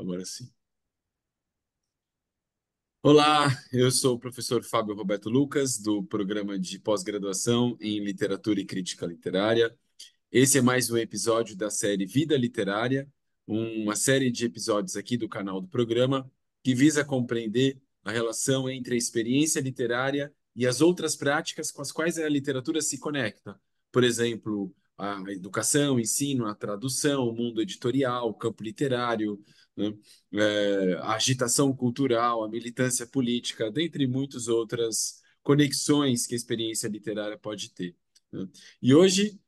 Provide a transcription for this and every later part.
Agora sim. Olá, eu sou o professor Fábio Roberto Lucas, do programa de pós-graduação em Literatura e Crítica Literária. Esse é mais um episódio da série Vida Literária, uma série de episódios aqui do canal do programa que visa compreender a relação entre a experiência literária e as outras práticas com as quais a literatura se conecta. Por exemplo, a educação, o ensino, a tradução, o mundo editorial, o campo literário, né? A agitação cultural, a militância política, dentre muitas outras conexões que a experiência literária pode ter, né? E hoje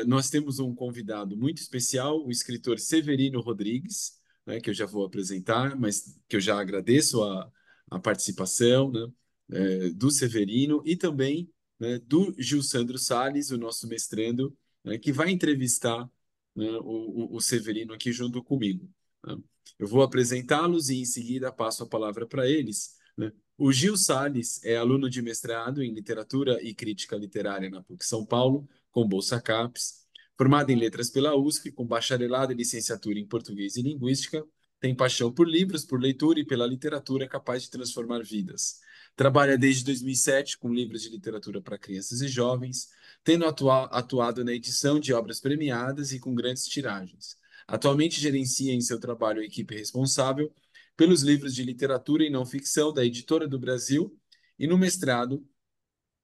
nós temos um convidado muito especial, o escritor Severino Rodrigues, né, que eu já vou apresentar, mas que eu já agradeço a participação, né, do Severino e também, né, do Gil Sandro Salles, o nosso mestrando, né, que vai entrevistar, né, o Severino aqui junto comigo, né. Eu vou apresentá-los e em seguida passo a palavra para eles, né. O Gil Salles é aluno de mestrado em Literatura e Crítica Literária na PUC São Paulo, com bolsa CAPES, formado em letras pela USP, com bacharelado e licenciatura em português e linguística, tem paixão por livros, por leitura e pela literatura capaz de transformar vidas. Trabalha desde 2007 com livros de literatura para crianças e jovens, tendo atuado na edição de obras premiadas e com grandes tiragens. Atualmente gerencia em seu trabalho a equipe responsável pelos livros de literatura e não ficção da Editora do Brasil e no mestrado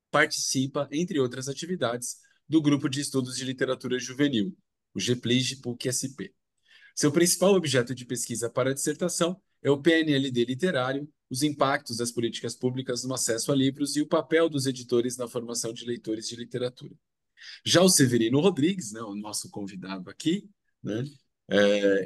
participa, entre outras atividades, do Grupo de Estudos de Literatura Juvenil, o GPLIG PUC-SP. Seu principal objeto de pesquisa para a dissertação é o PNLD literário, os impactos das políticas públicas no acesso a livros e o papel dos editores na formação de leitores de literatura. Já o Severino Rodrigues, né, o nosso convidado aqui, né,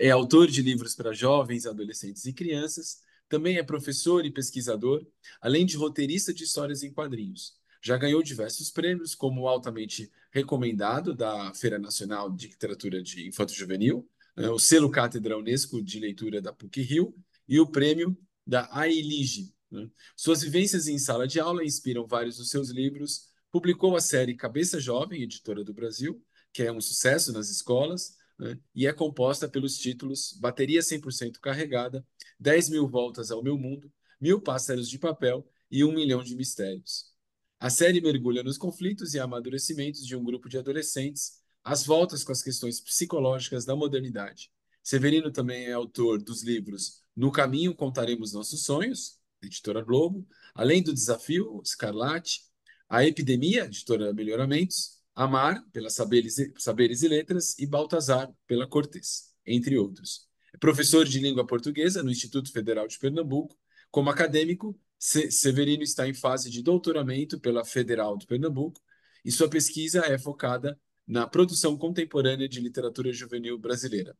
é autor de livros para jovens, adolescentes e crianças, também é professor e pesquisador, além de roteirista de histórias em quadrinhos. Já ganhou diversos prêmios, como o altamente recomendado da Feira Nacional de Literatura de Infanto-Juvenil, né, o selo Cátedra Unesco de Leitura da PUC-Rio e o prêmio da AILIGE, né. Suas vivências em sala de aula inspiram vários dos seus livros. Publicou a série Cabeça Jovem, Editora do Brasil, que é um sucesso nas escolas, né, e é composta pelos títulos Bateria 100% Carregada, 10.000 Voltas ao Meu Mundo, 1.000 Pássaros de Papel e 1 Milhão de Mistérios. A série mergulha nos conflitos e amadurecimentos de um grupo de adolescentes, às voltas com as questões psicológicas da modernidade. Severino também é autor dos livros No Caminho Contaremos Nossos Sonhos, Editora Globo, Além do Desafio, Escarlate, A Epidemia, Editora Melhoramentos, Amar, pela Saberes e Letras, e Baltazar, pela Cortez, entre outros. É professor de língua portuguesa no Instituto Federal de Pernambuco. Como acadêmico, Severino está em fase de doutoramento pela Federal de Pernambuco e sua pesquisa é focada na produção contemporânea de literatura juvenil brasileira.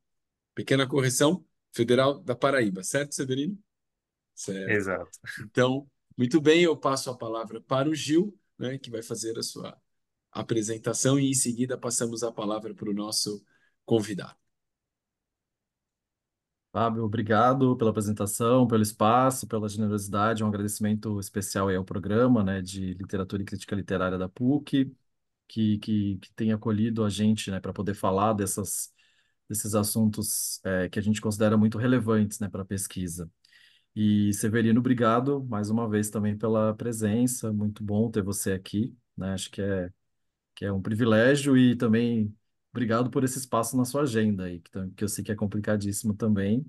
Pequena correção, Federal da Paraíba, certo, Severino? Certo. Exato. Então, muito bem, eu passo a palavra para o Gil, né, que vai fazer a sua apresentação e em seguida passamos a palavra para o nosso convidado. Fábio, obrigado pela apresentação, pelo espaço, pela generosidade. Um agradecimento especial aí ao programa, né, de Literatura e Crítica Literária da PUC, que tem acolhido a gente, né, para poder falar desses assuntos que a gente considera muito relevantes, né, para a pesquisa. E, Severino, obrigado mais uma vez também pela presença. Muito bom ter você aqui, né? Acho que é um privilégio e também obrigado por esse espaço na sua agenda aí, que eu sei que é complicadíssimo também.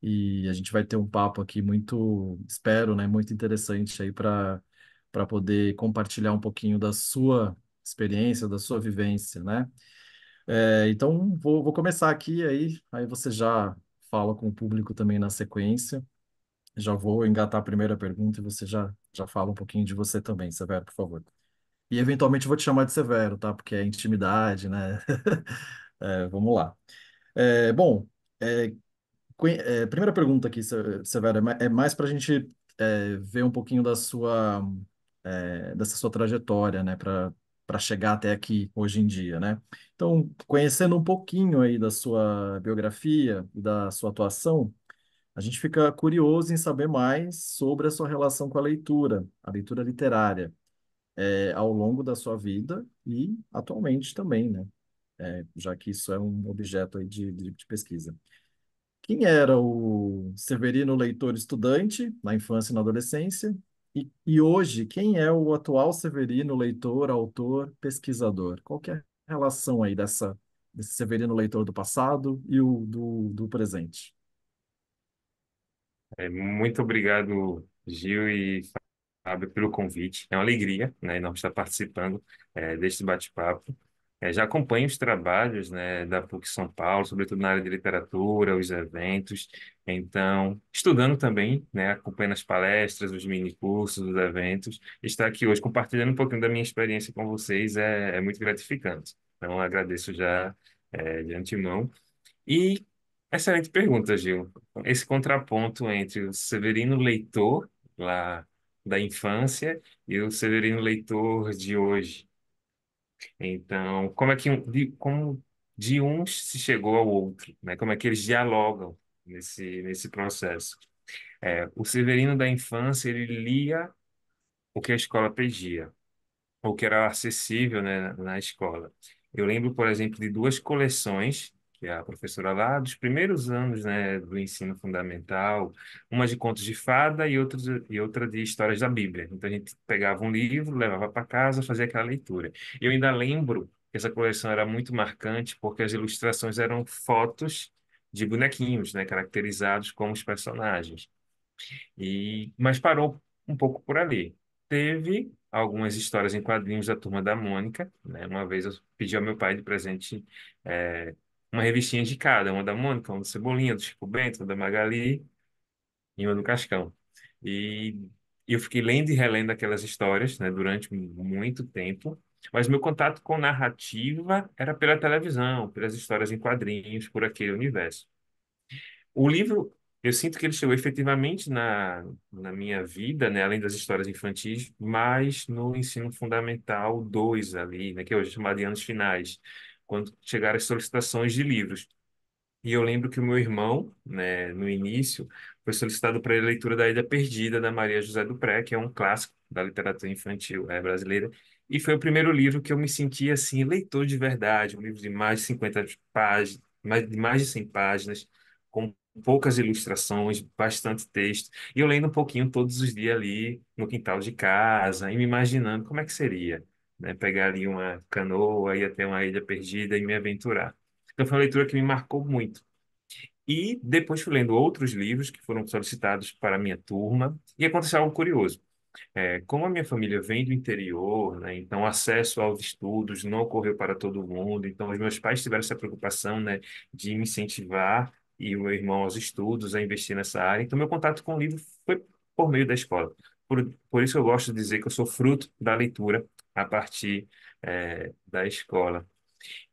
E a gente vai ter um papo aqui muito, espero, né, muito interessante aí para poder compartilhar um pouquinho da sua experiência, da sua vivência, né? Então, vou começar aqui, aí você já fala com o público também na sequência. Já vou engatar a primeira pergunta e você já fala um pouquinho de você também, Severo, por favor. E eventualmente eu vou te chamar de Severo, tá? Porque é intimidade, né? Vamos lá. Bom, é, primeira pergunta aqui, Severo, é mais para a gente ver um pouquinho dessa sua trajetória, né? Para chegar até aqui hoje em dia, né? Então, conhecendo um pouquinho aí da sua biografia e da sua atuação, a gente fica curioso em saber mais sobre a sua relação com a leitura literária, ao longo da sua vida e atualmente também, né? Já que isso é um objeto aí de pesquisa. Quem era Severino Leitor estudante, na infância e na adolescência. E hoje, quem é o atual Severino Leitor, autor, pesquisador? Qual que é a relação aí desse Severino Leitor do passado e o do presente? Muito obrigado, Gil e Fábio, pelo convite. É uma alegria, né, nós estar participando deste bate-papo. Já acompanho os trabalhos, né, da PUC São Paulo, sobretudo na área de literatura, os eventos. Então, estudando também, né, acompanhando as palestras, os minicursos, os eventos. Estar aqui hoje compartilhando um pouquinho da minha experiência com vocês é muito gratificante. Então, agradeço já de antemão. E excelente pergunta, Gil. Esse contraponto entre o Severino Leitor, lá da infância, e o Severino Leitor de hoje. Então, como é que como de um se chegou ao outro, né? Como é que eles dialogam nesse processo? O Severino da infância, ele lia o que a escola pedia o que era acessível, né, na escola. Eu lembro, por exemplo, de duas coleções que a professora lá dos primeiros anos, né, do ensino fundamental, uma de contos de fada e outra de histórias da Bíblia. Então a gente pegava um livro, levava para casa, fazia aquela leitura. Eu ainda lembro que essa coleção era muito marcante porque as ilustrações eram fotos de bonequinhos, né, caracterizados como os personagens. Mas parou um pouco por ali. Teve algumas histórias em quadrinhos da Turma da Mônica, né? Uma vez eu pedi ao meu pai de presente uma revistinha de cada, uma da Mônica, uma do Cebolinha, do Chico Bento, uma da Magali e uma do Cascão. E eu fiquei lendo e relendo aquelas histórias, né, durante muito tempo, mas meu contato com narrativa era pela televisão, pelas histórias em quadrinhos, por aquele universo. O livro, eu sinto que ele chegou efetivamente na minha vida, né, além das histórias infantis, mas no ensino fundamental 2 ali, né, que é hoje chamado de anos finais, quando chegaram as solicitações de livros. E eu lembro que o meu irmão, né, no início, foi solicitado para a leitura da Ilha Perdida, da Maria José do Pré, que é um clássico da literatura infantil brasileira. E foi o primeiro livro que eu me senti assim, leitor de verdade, um livro de mais de 50 páginas, mais de 100 páginas, com poucas ilustrações, bastante texto. E eu lendo um pouquinho todos os dias ali no quintal de casa, e me imaginando como é que seria, né, pegar ali uma canoa, ir até uma ilha perdida e me aventurar. Então foi uma leitura que me marcou muito. E depois fui lendo outros livros que foram solicitados para a minha turma, e aconteceu algo curioso. Como a minha família vem do interior, né, então o acesso aos estudos não ocorreu para todo mundo, então os meus pais tiveram essa preocupação, né, de me incentivar e o meu irmão aos estudos, a investir nessa área. Então meu contato com o livro foi por meio da escola. Por isso eu gosto de dizer que eu sou fruto da leitura a partir, da escola.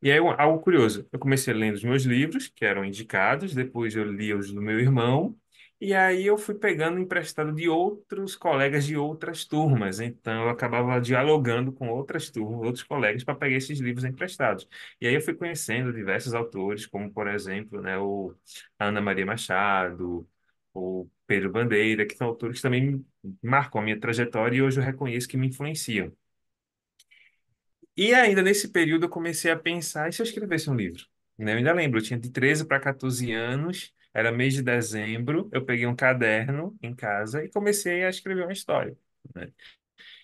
E aí, algo curioso, eu comecei lendo os meus livros, que eram indicados, depois eu li os do meu irmão, e aí eu fui pegando emprestado de outros colegas de outras turmas. Então, eu acabava dialogando com outras turmas, outros colegas, para pegar esses livros emprestados. E aí eu fui conhecendo diversos autores, como, por exemplo, né, a Ana Maria Machado, o Pedro Bandeira, que são autores que também marcam a minha trajetória e hoje eu reconheço que me influenciam. E ainda nesse período eu comecei a pensar, e se eu escrevesse um livro? Né? Eu ainda lembro, eu tinha de 13 para 14 anos, era mês de dezembro, eu peguei um caderno em casa e comecei a escrever uma história, né?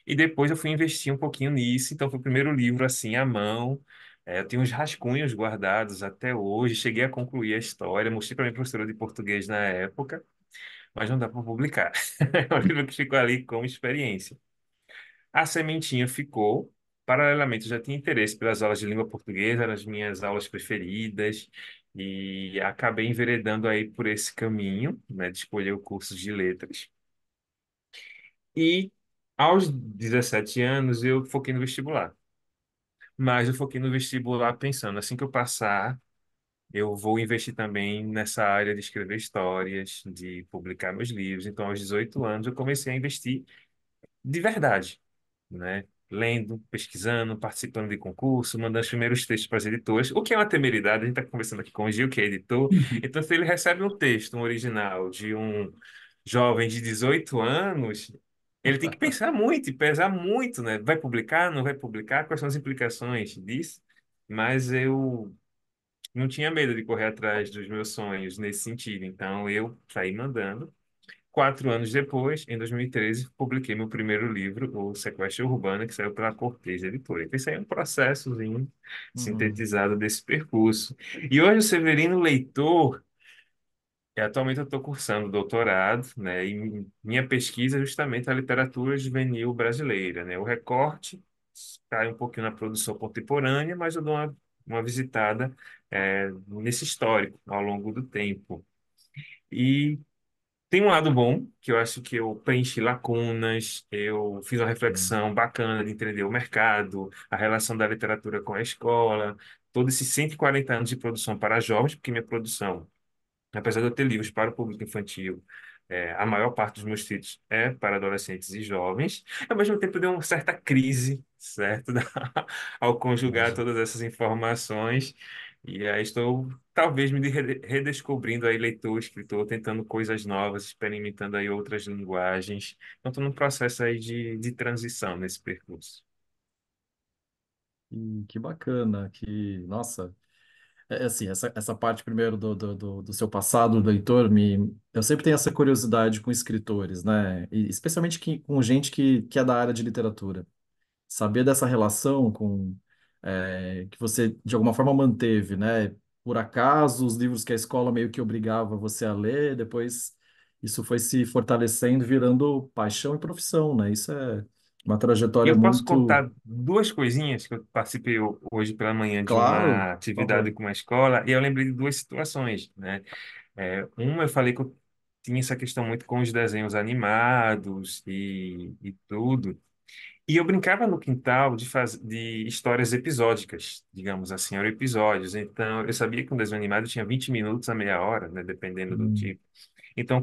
E depois eu fui investir um pouquinho nisso, então foi o primeiro livro assim, à mão. Eu tenho uns rascunhos guardados até hoje, cheguei a concluir a história, mostrei para minha professora de português na época, mas não dá para publicar. É um livro que ficou ali como experiência. A sementinha ficou. Paralelamente, eu já tinha interesse pelas aulas de língua portuguesa, eram as minhas aulas preferidas, e acabei enveredando aí por esse caminho, né, de escolher o curso de letras. E aos 17 anos eu foquei no vestibular. Mas eu foquei no vestibular pensando, assim que eu passar, eu vou investir também nessa área de escrever histórias, de publicar meus livros. Então, aos 18 anos, eu comecei a investir de verdade, né? Lendo, pesquisando, participando de concurso, mandando os primeiros textos para as editoras, o que é uma temeridade. A gente está conversando aqui com o Gil, que é editor. Então, se ele recebe um texto, um original, de um jovem de 18 anos, ele tem que pensar muito e pesar muito, né? Vai publicar, não vai publicar? Quais são as implicações disso? Mas eu não tinha medo de correr atrás dos meus sonhos nesse sentido. Então, eu saí mandando. 4 anos depois, em 2013, publiquei meu primeiro livro, O Sequestro Urbano, que saiu pela Cortez Editora. Então, isso aí é um processozinho Uhum. sintetizado desse percurso. E hoje o Severino Leitor, atualmente eu estou cursando doutorado, né, e minha pesquisa é justamente a literatura juvenil brasileira, né? O recorte cai um pouquinho na produção contemporânea, mas eu dou uma visitada nesse histórico ao longo do tempo. E tem um lado bom, que eu acho que eu preenchi lacunas, eu fiz uma Sim. reflexão bacana de entender o mercado, a relação da literatura com a escola, todos esses 140 anos de produção para jovens, porque minha produção, apesar de eu ter livros para o público infantil, a maior parte dos meus títulos é para adolescentes e jovens. Ao mesmo tempo, deu uma certa crise, certo? Ao conjugar Imagino. todas essas informações. E aí estou, talvez, me redescobrindo aí leitor, escritor, tentando coisas novas, experimentando aí outras linguagens. Então, estou num processo aí de transição nesse percurso. E que bacana, nossa, assim, essa parte primeiro do seu passado, leitor, eu sempre tenho essa curiosidade com escritores, né? E especialmente com gente que é da área de literatura. Saber dessa relação que você de alguma forma manteve, né? Por acaso, os livros que a escola meio que obrigava você a ler, depois isso foi se fortalecendo, virando paixão e profissão, né? Isso é uma E trajetória eu posso muito contar duas coisinhas que eu participei hoje pela manhã de claro, uma por atividade favor. com uma escola, e eu lembrei de duas situações, né? Uma, eu falei que eu tinha essa questão muito com os desenhos animados e tudo. E eu brincava no quintal de histórias episódicas, digamos assim, eram episódios. Então, eu sabia que um desenho animado tinha 20 minutos a meia hora, né, dependendo do Hum, tipo. Então,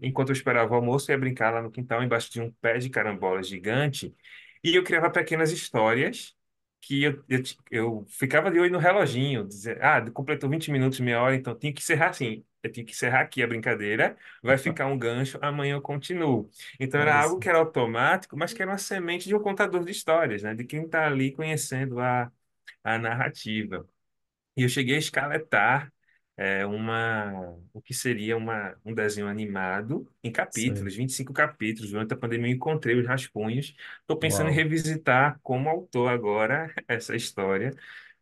enquanto eu esperava o almoço, eu ia brincar lá no quintal, embaixo de um pé de carambola gigante, e eu criava pequenas histórias que eu ficava de olho no reloginho, dizer, completou 20 minutos, meia hora, então tinha que encerrar assim. Eu tinha que encerrar aqui a brincadeira, vai ficar um gancho, amanhã eu continuo. Então era olha algo só. que era automático, mas que era uma semente de um contador de histórias, né? De quem está ali conhecendo a narrativa. E eu cheguei a escaletar o que seria um desenho animado em Sei. capítulos, 25 capítulos. Durante a pandemia eu encontrei os rascunhos. Estou pensando em Uau. revisitar como autor agora essa história,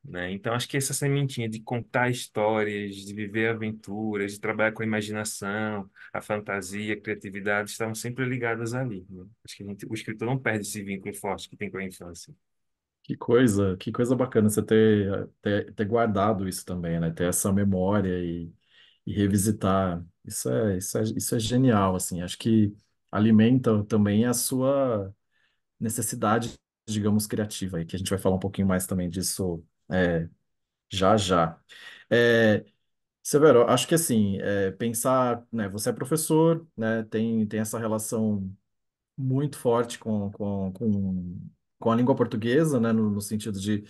né? Então acho que essa sementinha de contar histórias, de viver aventuras, de trabalhar com a imaginação, a fantasia, a criatividade estavam sempre ligadas ali, né? Acho que o escritor não perde esse vínculo forte que tem com a infância. Que coisa bacana você ter guardado isso também, né? Ter essa memória e revisitar. Isso é genial, assim. Acho que alimenta também a sua necessidade, digamos, criativa, aí, que a gente vai falar um pouquinho mais também disso já já. É, Severo, acho que assim, pensar, né? Você é professor, né? Tem essa relação muito forte com a língua portuguesa, né? No sentido de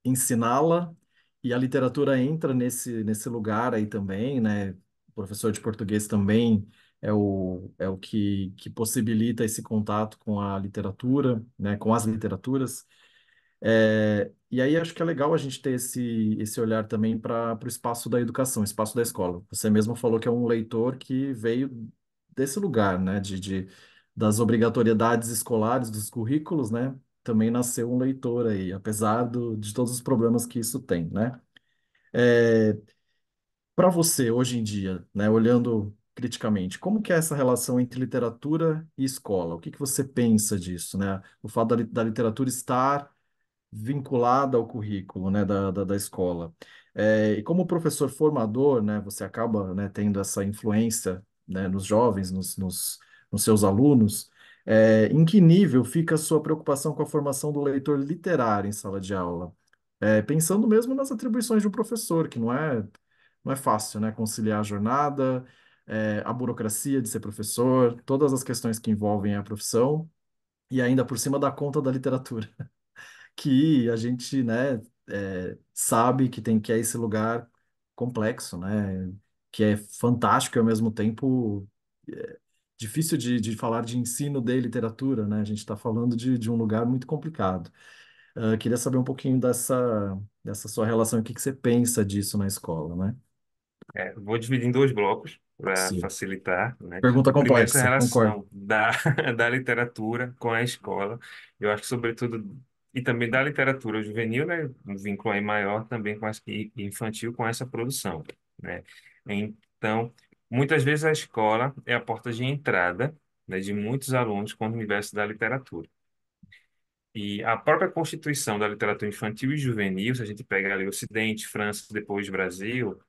ensiná-la, e a literatura entra nesse lugar aí também, né? O professor de português também é o que possibilita esse contato com a literatura, né? Com as literaturas. E aí acho que é legal a gente ter esse olhar também para o espaço da educação, espaço da escola. Você mesmo falou que é um leitor que veio desse lugar, né? Das obrigatoriedades escolares, dos currículos, né? Também nasceu um leitor aí, apesar de todos os problemas que isso tem, né? Para você, hoje em dia, né? Olhando criticamente, como que é essa relação entre literatura e escola? O que que você pensa disso, né? O fato da literatura estar vinculada ao currículo, né, da escola. E como professor formador, né, você acaba, né, tendo essa influência, né, nos jovens, nos seus alunos. Em que nível fica a sua preocupação com a formação do leitor literário em sala de aula? Pensando mesmo nas atribuições de um professor, que não é fácil, né, conciliar a jornada, a burocracia de ser professor, todas as questões que envolvem a profissão, e ainda por cima da conta da literatura que a gente, né, sabe que é esse lugar complexo, né, que é fantástico e ao mesmo tempo é, difícil de falar de ensino de literatura, né, a gente está falando de um lugar muito complicado. Queria saber um pouquinho dessa sua relação, o que que você pensa disso na escola, né? Vou dividir em dois blocos para Sim. facilitar, né? Pergunta O primeiro, essa complexa, concordo. relação da literatura com a escola. Eu acho que, sobretudo, e também da literatura juvenil, né? Um vínculo aí maior também com e infantil com essa produção, né? Então, muitas vezes a escola é a porta de entrada, né, de muitos alunos com o universo da literatura. E a própria constituição da literatura infantil e juvenil, se a gente pega ali Ocidente, França, depois Brasil,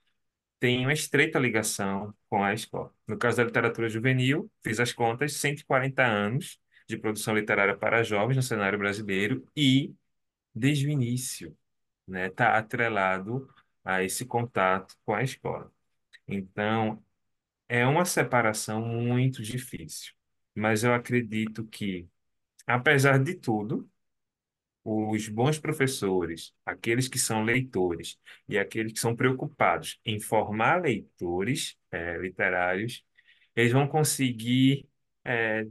tem uma estreita ligação com a escola. No caso da literatura juvenil, fiz as contas, 140 anos de produção literária para jovens no cenário brasileiro e, desde o início, né, está atrelado a esse contato com a escola. Então, é uma separação muito difícil, mas eu acredito que, apesar de tudo, os bons professores, aqueles que são leitores e aqueles que são preocupados em formar leitores literários, eles vão conseguir eh,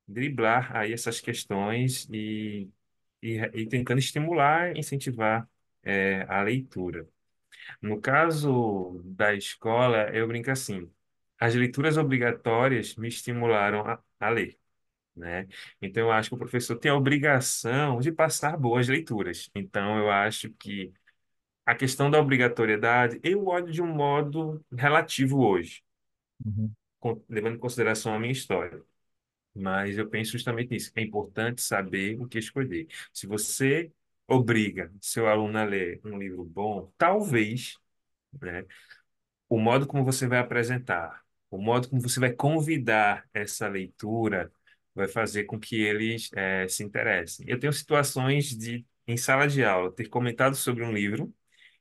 driblar aí essas questões e tentando estimular, incentivar a leitura. No caso da escola, eu brinco assim, as leituras obrigatórias me estimularam a ler, né? Então, eu acho que o professor tem a obrigação de passar boas leituras. Então, eu acho que a questão da obrigatoriedade, eu olho de um modo relativo hoje, Uhum, levando em consideração a minha história. Mas eu penso justamente nisso. É importante saber o que escolher. Se você obriga seu aluno a ler um livro bom, talvez, né, o modo como você vai apresentar, o modo como você vai convidar essa leitura, vai fazer com que eles se interessem. Eu tenho situações de, em sala de aula, ter comentado sobre um livro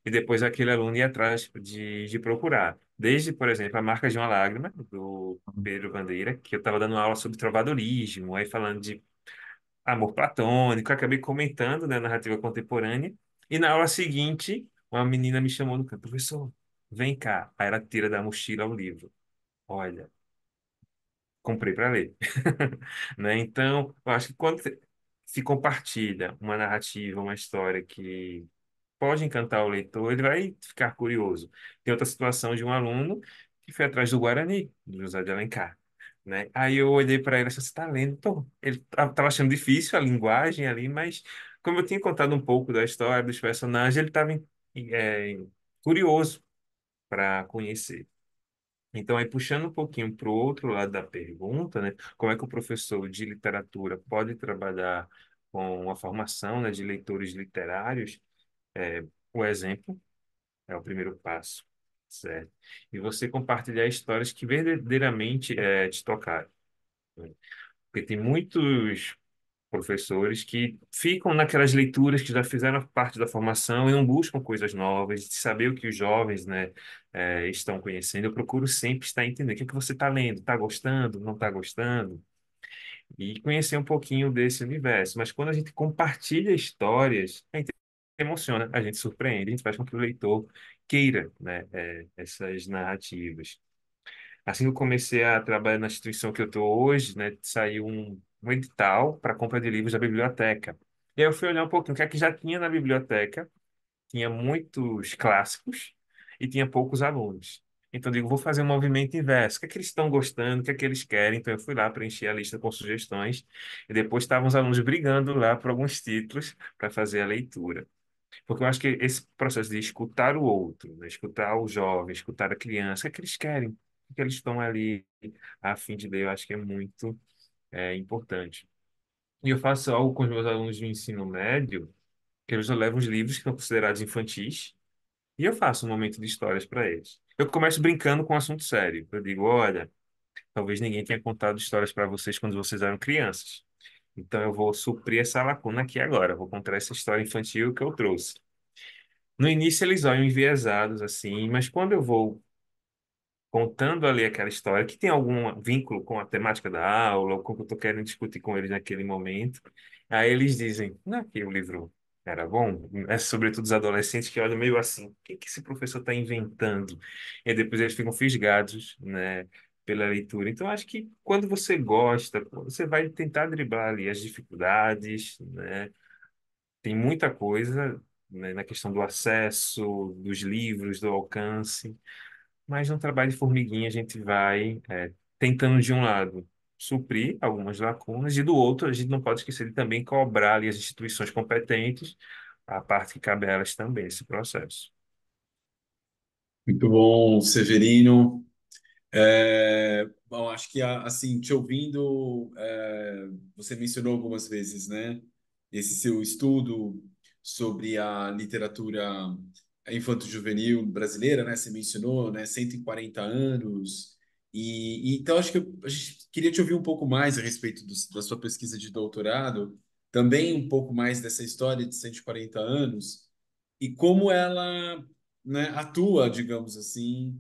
e depois aquele aluno ir atrás de procurar. Desde, por exemplo, A Marca de uma Lágrima, do Pedro Bandeira, que eu estava dando aula sobre trovadorismo, aí falando de amor platônico, eu acabei comentando, né, narrativa contemporânea, e na aula seguinte, uma menina me chamou no canto, professor, vem cá. Aí ela tira da mochila o livro. Olha, comprei para ler. Né? Então, eu acho que quando se compartilha uma narrativa, uma história que pode encantar o leitor, ele vai ficar curioso. Tem outra situação de um aluno que foi atrás do Guarani, do José de Alencar. Né? Aí eu olhei para ele e disse, você está lendo? Tô. Ele estava achando difícil a linguagem ali, mas como eu tinha contado um pouco da história, dos personagens, ele estava curioso para conhecer. Então, aí puxando um pouquinho para o outro lado da pergunta, né, como é que o professor de literatura pode trabalhar com a formação, né, de leitores literários? É, o exemplo é o primeiro passo, certo? E você compartilhar histórias que verdadeiramente te tocaram, né? Porque tem muitos professores que ficam naquelas leituras que já fizeram parte da formação e não buscam coisas novas, de saber o que os jovens, né, estão conhecendo. Eu procuro sempre estar entendendo o que é que você está lendo, está gostando, não está gostando, e conhecer um pouquinho desse universo. Mas quando a gente compartilha histórias, a gente emociona, a gente surpreende, a gente faz com que o leitor queira, né, essas narrativas. Assim que eu comecei a trabalhar na instituição que eu estou hoje, né, saiu um edital para compra de livros da biblioteca. E aí eu fui olhar um pouquinho o que é que já tinha na biblioteca. Tinha muitos clássicos e tinha poucos alunos. Então, eu digo, vou fazer um movimento inverso. O que é que eles estão gostando? O que é que eles querem? Então, eu fui lá preencher a lista com sugestões e depois estavam os alunos brigando lá por alguns títulos para fazer a leitura. Porque eu acho que esse processo de escutar o outro, né? Escutar o jovem, escutar a criança, o que é que eles querem? O que eles estão ali a fim de ler, eu acho que é muito importante. E eu faço algo com os meus alunos de ensino médio, que eles levam os livros que são considerados infantis, e eu faço um momento de histórias para eles. Eu começo brincando com um assunto sério. Eu digo, olha, talvez ninguém tenha contado histórias para vocês quando vocês eram crianças. Então eu vou suprir essa lacuna aqui agora. Eu vou contar essa história infantil que eu trouxe. No início eles olham enviesados assim, mas quando eu vou contando ali aquela história que tem algum vínculo com a temática da aula, ou com o que eu estou querendo discutir com eles naquele momento, aí eles dizem, não é que o livro era bom? É sobretudo os adolescentes que olham meio assim, o que que esse professor está inventando? E aí depois eles ficam fisgados, né, pela leitura. Então, acho que quando você gosta, você vai tentar driblar ali as dificuldades, né, tem muita coisa, né, na questão do acesso, dos livros, do alcance, mas no trabalho de formiguinha a gente vai tentando, de um lado, suprir algumas lacunas, e do outro, a gente não pode esquecer de também cobrar ali as instituições competentes a parte que cabe a elas também, esse processo. Muito bom, Severino. Bom, acho que assim, te ouvindo, você mencionou algumas vezes, né? Esse seu estudo sobre a literatura infanto-juvenil brasileira, né? Você mencionou, né? 140 anos. Então acho que a gente queria te ouvir um pouco mais a respeito da sua pesquisa de doutorado, também um pouco mais dessa história de 140 anos e como ela, né, atua, digamos assim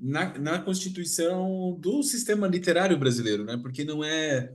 na constituição do sistema literário brasileiro, né? Porque não é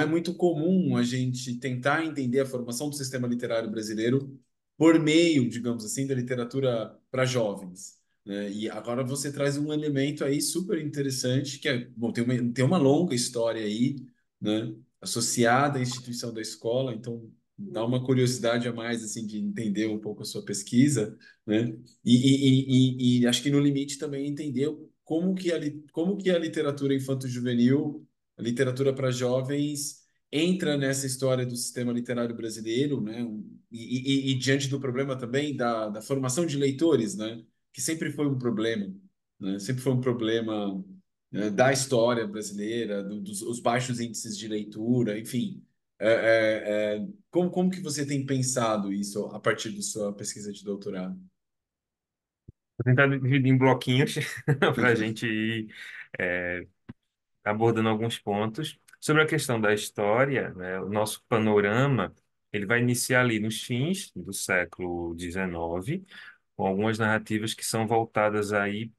muito comum a gente tentar entender a formação do sistema literário brasileiro por meio, digamos assim, da literatura para jovens, né? E agora você traz um elemento aí super interessante, que é, bom, tem uma longa história aí, né? Associada à instituição da escola, então dá uma curiosidade a mais, assim, de entender um pouco a sua pesquisa, né? E acho que no limite também entender como que a literatura infanto-juvenil, a literatura para jovens, entra nessa história do sistema literário brasileiro, né? E diante do problema também da formação de leitores, né? Que sempre foi um problema, né? Sempre foi um problema, né, da história brasileira, dos os baixos índices de leitura, enfim. Como que você tem pensado isso a partir da sua pesquisa de doutorado? Vou tentar dividir em bloquinhos para a gente ir é, abordando alguns pontos. Sobre a questão da história, né, o nosso panorama ele vai iniciar ali nos fins do século XIX, com algumas narrativas que são voltadas aí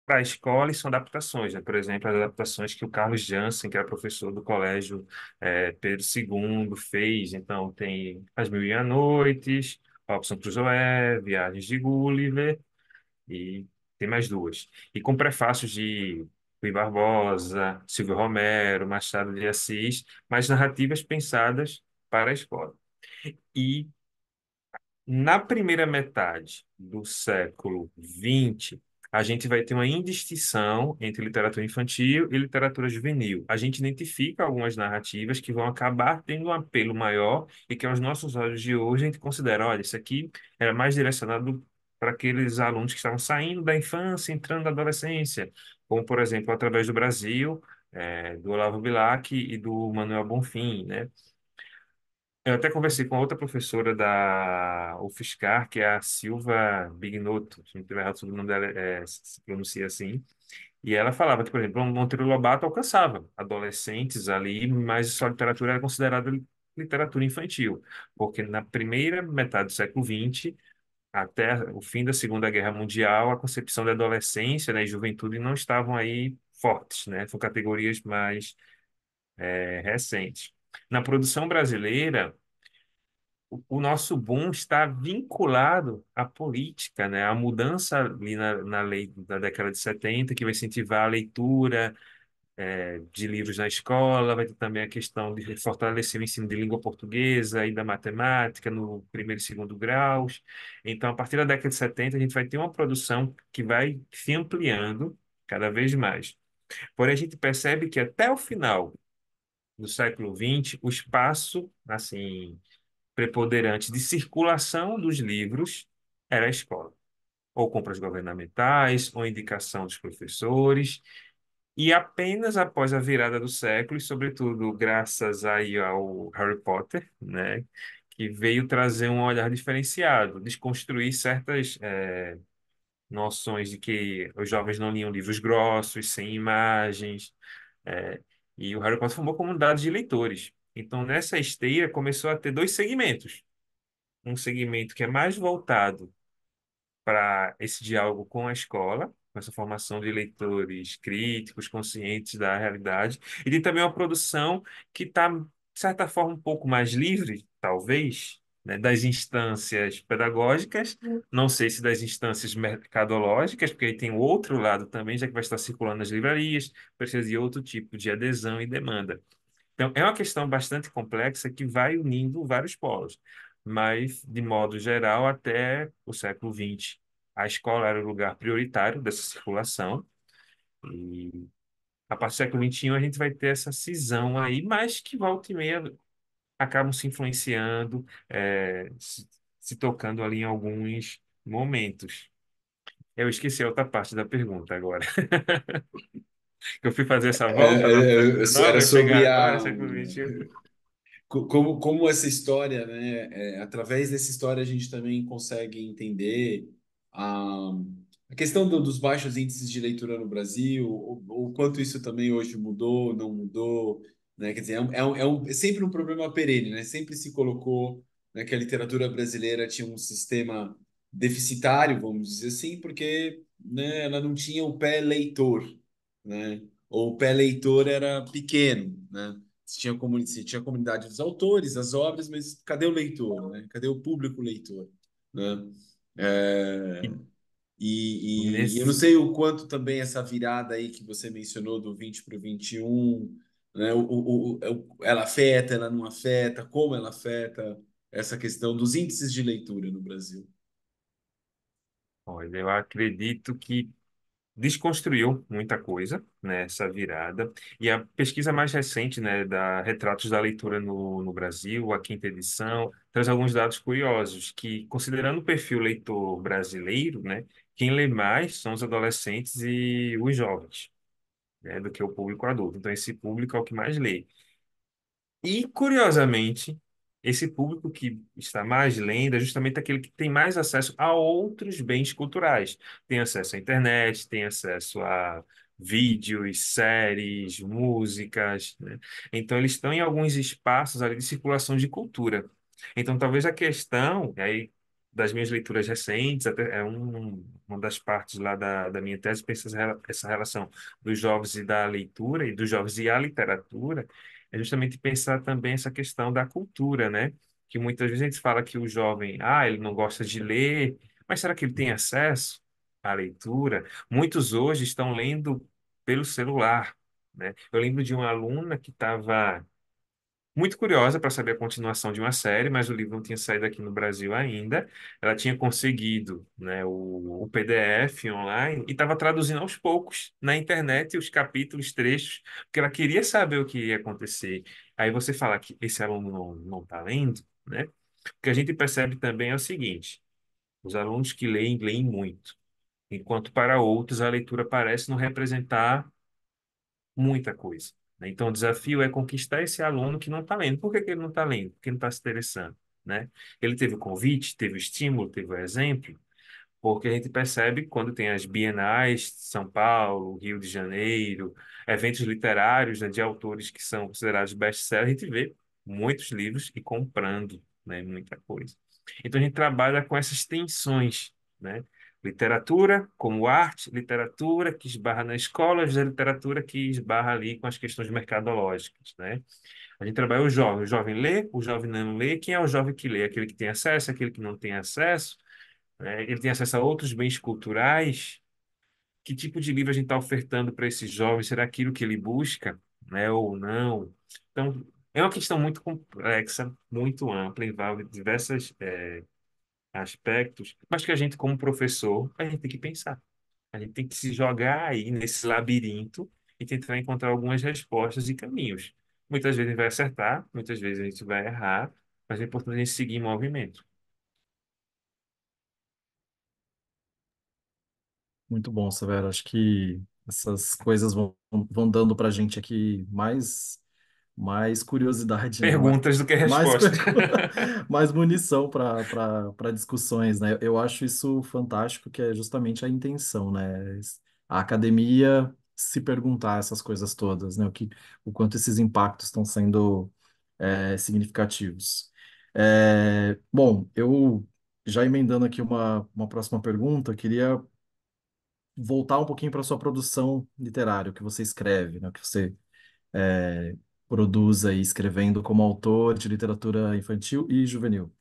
para a escola e são adaptações, né? Por exemplo, as adaptações que o Carlos Jansen, que era professor do colégio Pedro II, fez. Então, tem As Mil e Uma Noites, Robson Crusoe, Viagens de Gulliver, e tem mais duas. E com prefácios de Rui Barbosa, Silvio Romero, Machado de Assis, mas narrativas pensadas para a escola. E na primeira metade do século XX, a gente vai ter uma indistinção entre literatura infantil e literatura juvenil. A gente identifica algumas narrativas que vão acabar tendo um apelo maior e que, aos nossos olhos de hoje, a gente considera, olha, isso aqui era mais direcionado para aqueles alunos que estavam saindo da infância, entrando na adolescência, como, por exemplo, Através do Brasil, do Olavo Bilac e do Manuel Bonfim, né? Eu até conversei com outra professora da UFSCar, que é a Silva Bignotto, se não estiver errado, o nome dela se pronuncia assim, e ela falava que, por exemplo, o Monteiro Lobato alcançava adolescentes ali, mas sua literatura era considerada literatura infantil, porque na primeira metade do século XX, até o fim da Segunda Guerra Mundial, a concepção da adolescência, né, e juventude não estavam aí fortes, né? São categorias mais recentes. Na produção brasileira, o nosso boom está vinculado à política, né? A mudança ali na lei da década de 70, que vai incentivar a leitura de livros na escola, vai ter também a questão de fortalecer o ensino de língua portuguesa e da matemática no primeiro e segundo graus. Então, a partir da década de 70, a gente vai ter uma produção que vai se ampliando cada vez mais. Porém, a gente percebe que até o final do século XX, o espaço, assim, preponderante de circulação dos livros era a escola, ou compras governamentais, ou indicação dos professores, e apenas após a virada do século, e sobretudo graças aí ao Harry Potter, né, que veio trazer um olhar diferenciado, desconstruir certas noções de que os jovens não liam livros grossos, sem imagens, é, e o Harry Potter formou comunidades de leitores. Então, nessa esteira, começou a ter dois segmentos, um segmento que é mais voltado para esse diálogo com a escola, com essa formação de leitores críticos, conscientes da realidade, e tem também uma produção que está, de certa forma, um pouco mais livre, talvez, né, das instâncias pedagógicas, não sei se das instâncias mercadológicas, porque aí tem o outro lado também, já que vai estar circulando nas livrarias, precisa de outro tipo de adesão e demanda. Então, é uma questão bastante complexa que vai unindo vários polos, mas, de modo geral, até o século XX, a escola era o lugar prioritário dessa circulação, e a partir do século XXI a gente vai ter essa cisão aí, mas que volta e meia acabam se influenciando, se tocando ali em alguns momentos. Eu esqueci a outra parte da pergunta agora. Eu fui fazer essa volta lá para o século XIX Era e pegar sobre agora, século XXI. como essa história, né? Através dessa história a gente também consegue entender a, a questão dos baixos índices de leitura no Brasil, o quanto isso também hoje mudou, não mudou, né? Quer dizer, é sempre um problema perene, né? Sempre se colocou, né, que a literatura brasileira tinha um sistema deficitário, vamos dizer assim, porque, né, ela não tinha o pé leitor, né? Ou o pé leitor era pequeno, né? Se tinha a comunidade dos autores, as obras, mas cadê o leitor, né? Cadê o público leitor, né? E É, e eu não nesse, sei o quanto também essa virada aí que você mencionou do 20 para o 21, né? Ela afeta, ela não afeta, como ela afeta essa questão dos índices de leitura no Brasil. olha, eu acredito que desconstruiu muita coisa nessa virada. E a pesquisa mais recente, né, da Retratos da Leitura no Brasil, a quinta edição, traz alguns dados curiosos, que, considerando o perfil leitor brasileiro, né, quem lê mais são os adolescentes e os jovens, né, do que o público adulto. Então, esse público é o que mais lê. E, curiosamente, esse público que está mais lendo é justamente aquele que tem mais acesso a outros bens culturais. Tem acesso à internet, tem acesso a vídeos, séries, músicas, né? Então, eles estão em alguns espaços ali de circulação de cultura. Então, talvez a questão, e aí, das minhas leituras recentes, até uma das partes lá da minha tese, pensa essa relação dos jovens e da leitura, e dos jovens e a literatura, é justamente pensar também essa questão da cultura, né? Que muitas vezes a gente fala que o jovem, ele não gosta de ler, mas será que ele tem acesso à leitura? Muitos hoje estão lendo pelo celular, né? Eu lembro de uma aluna que estava muito curiosa para saber a continuação de uma série, mas o livro não tinha saído aqui no Brasil ainda. Ela tinha conseguido, né, o PDF online e estava traduzindo aos poucos na internet os capítulos, trechos, porque ela queria saber o que ia acontecer. Aí você fala que esse aluno não está lendo, né? O que a gente percebe também é o seguinte: os alunos que leem, leem muito, enquanto para outros a leitura parece não representar muita coisa, né? Então, o desafio é conquistar esse aluno que não está lendo. Por que que ele não está lendo? Porque ele não está se interessando, né? Ele teve o convite, teve o estímulo, teve o exemplo, porque a gente percebe quando tem as bienais de São Paulo, Rio de Janeiro, eventos literários, né, de autores que são considerados best-sellers, a gente vê muitos livros e comprando, né, muita coisa. Então a gente trabalha com essas tensões, né? Literatura como arte, literatura que esbarra na escola, a literatura que esbarra ali com as questões mercadológicas, né? A gente trabalha o jovem lê, o jovem não lê. Quem é o jovem que lê? Aquele que tem acesso, aquele que não tem acesso, né? Ele tem acesso a outros bens culturais. Que tipo de livro a gente está ofertando para esse jovem? Será aquilo que ele busca, né, ou não? Então, é uma questão muito complexa, muito ampla, envolve diversos aspectos, mas que a gente, como professor, a gente tem que pensar. A gente tem que se jogar aí nesse labirinto e tentar encontrar algumas respostas e caminhos. Muitas vezes a gente vai acertar, muitas vezes a gente vai errar, mas é importante a gente seguir em movimento. Muito bom, Severo. Acho que essas coisas vão dando para a gente aqui mais curiosidade, né? Perguntas do que Mais, resposta. mais munição para discussões, né? Eu acho isso fantástico, que é justamente a intenção, né? A academia se perguntar essas coisas todas, né? O quanto esses impactos estão sendo significativos. Bom, eu já emendando aqui uma próxima pergunta, queria voltar um pouquinho para sua produção literária, o que você escreve, né? O que você é, produz aí escrevendo como autor de literatura infantil e juvenil.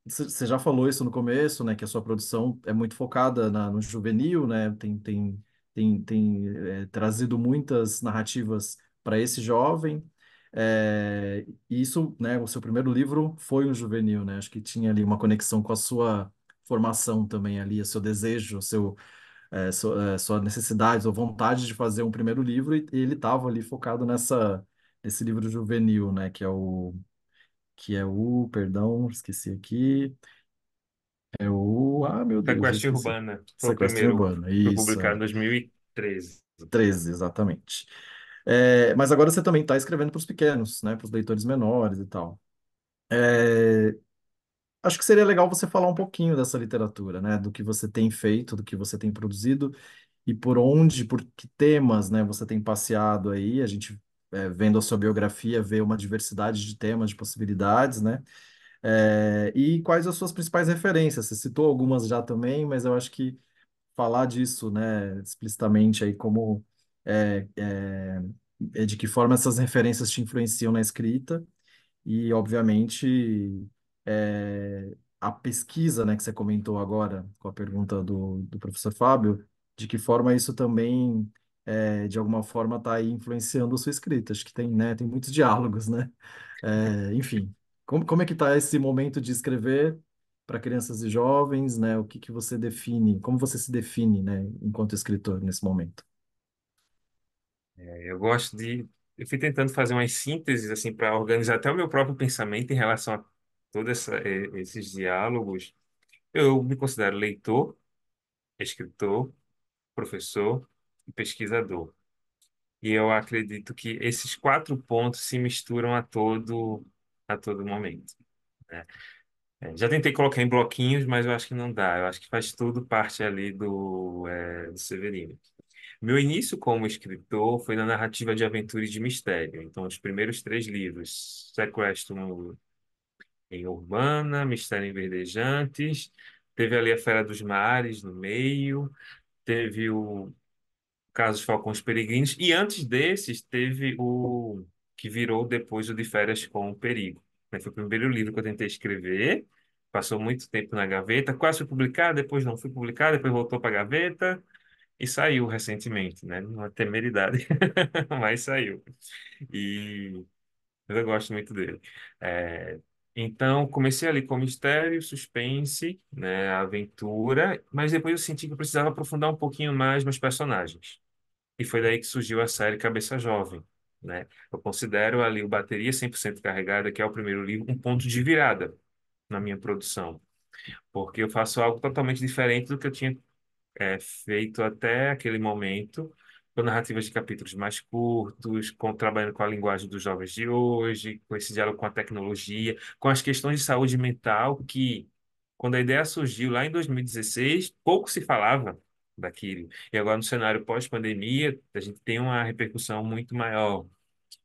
Você já falou isso no começo, né? Que a sua produção é muito focada no juvenil, né? Tem trazido muitas narrativas para esse jovem. E isso, né, o seu primeiro livro foi um juvenil, né? Acho que tinha ali uma conexão com a sua formação também ali, o seu desejo, sua necessidade ou vontade de fazer um primeiro livro, e ele estava ali focado nesse livro juvenil, né? Perdão, esqueci aqui, meu Deus, eu Sequestro esqueci. Urbana foi o Sequestro primeiro, Urbano, foi isso, publicado em 2013. 13, exatamente. Mas agora você também está escrevendo para os pequenos, né? Para os leitores menores e tal. É, Acho que seria legal você falar um pouquinho dessa literatura, né? Do que você tem feito, do que você tem produzido e por que temas, né? Você tem passeado aí. A gente, vendo a sua biografia, vê uma diversidade de temas, de possibilidades, né? E quais as suas principais referências? Você citou algumas já também, mas eu acho que falar disso, né, explicitamente aí como é, é, de que forma essas referências te influenciam na escrita e, obviamente, a pesquisa, né, que você comentou agora com a pergunta do professor Fábio, de que forma isso também, de alguma forma, está aí influenciando a sua escrita. Acho que tem, né, tem muitos diálogos, né? Enfim, como é que está esse momento de escrever para crianças e jovens, né? O que que você define, como você se define, né, enquanto escritor nesse momento? Eu gosto de. Eu fui tentando fazer umas sínteses assim para organizar até o meu próprio pensamento em relação a esses diálogos. Eu me considero leitor, escritor, professor e pesquisador. E eu acredito que esses quatro pontos se misturam a todo momento, né? Já tentei colocar em bloquinhos, mas eu acho que não dá. Eu acho que faz tudo parte ali do Severino. Meu início como escritor foi na narrativa de aventura e de mistério. Então, os primeiros três livros, Sequestro em Urbana, Mistério em Verdejantes, teve ali a Fera dos Mares no meio, teve o Casos Falcões Peregrinos, e antes desses teve o que virou depois o De Férias com o Perigo, né? Foi o primeiro livro que eu tentei escrever, passou muito tempo na gaveta, quase foi publicado, depois não foi publicado, depois voltou para a gaveta e saiu recentemente, né? Uma temeridade, mas saiu. E eu gosto muito dele. É, então, comecei ali com mistério, suspense, né, aventura, mas depois eu senti que eu precisava aprofundar um pouquinho mais meus personagens. E foi daí que surgiu a série Cabeça Jovem, né? Eu considero ali o Bateria 100% Carregada, que é o primeiro livro, um ponto de virada na minha produção, porque eu faço algo totalmente diferente do que eu tinha feito até aquele momento, com narrativas de capítulos mais curtos, trabalhando com a linguagem dos jovens de hoje, com esse diálogo com a tecnologia, com as questões de saúde mental, que, quando a ideia surgiu lá em 2016, pouco se falava daquilo. E agora, no cenário pós-pandemia, a gente tem uma repercussão muito maior.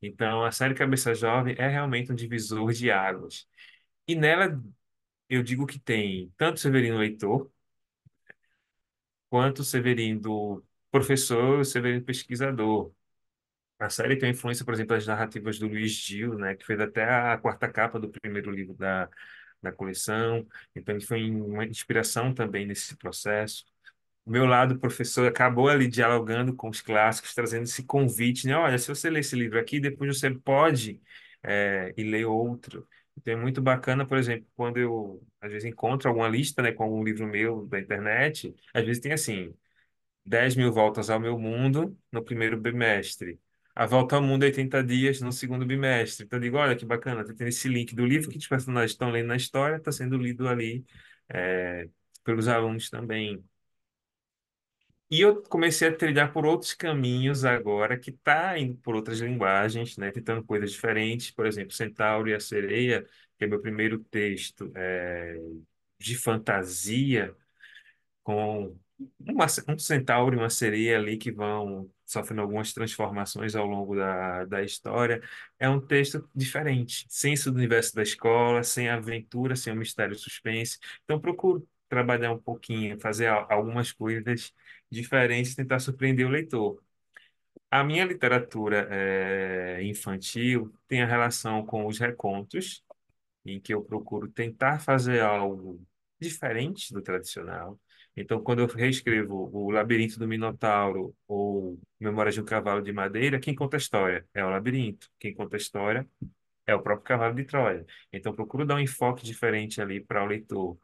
Então, a série Cabeça Jovem é realmente um divisor de águas. E nela, eu digo que tem tanto Severino Leitor, quanto o Severino professor, o Severino pesquisador. A série tem influência, por exemplo, das narrativas do Luiz Gil, né, que fez até a quarta capa do primeiro livro da coleção. Então, ele foi uma inspiração também nesse processo. O meu lado professor acabou ali dialogando com os clássicos, trazendo esse convite, né? Olha, se você ler esse livro aqui, depois você pode ir ler outro. Então é muito bacana, por exemplo, quando eu às vezes encontro alguma lista, né, com algum livro meu da internet, às vezes tem assim, 10.000 voltas ao meu mundo no primeiro bimestre. A volta ao mundo 80 dias no segundo bimestre. Então eu digo, olha que bacana, tá tendo esse link do livro que os personagens estão lendo na história, está sendo lido ali pelos alunos também. E eu comecei a trilhar por outros caminhos agora, que está indo por outras linguagens, né? Tentando coisas diferentes. Por exemplo, Centauro e a Sereia, que é meu primeiro texto de fantasia, com um centauro e uma sereia ali que vão sofrendo algumas transformações ao longo da história. É um texto diferente, sem isso do universo da escola, sem aventura, sem o mistério e suspense. Então, procuro trabalhar um pouquinho, fazer algumas coisas diferentes, tentar surpreender o leitor. A minha literatura infantil tem a relação com os recontos, em que eu procuro tentar fazer algo diferente do tradicional. Então, quando eu reescrevo O Labirinto do Minotauro ou Memórias de um Cavalo de Madeira, quem conta a história é o labirinto. Quem conta a história é o próprio cavalo de Troia. Então, procuro dar um enfoque diferente ali para o leitor.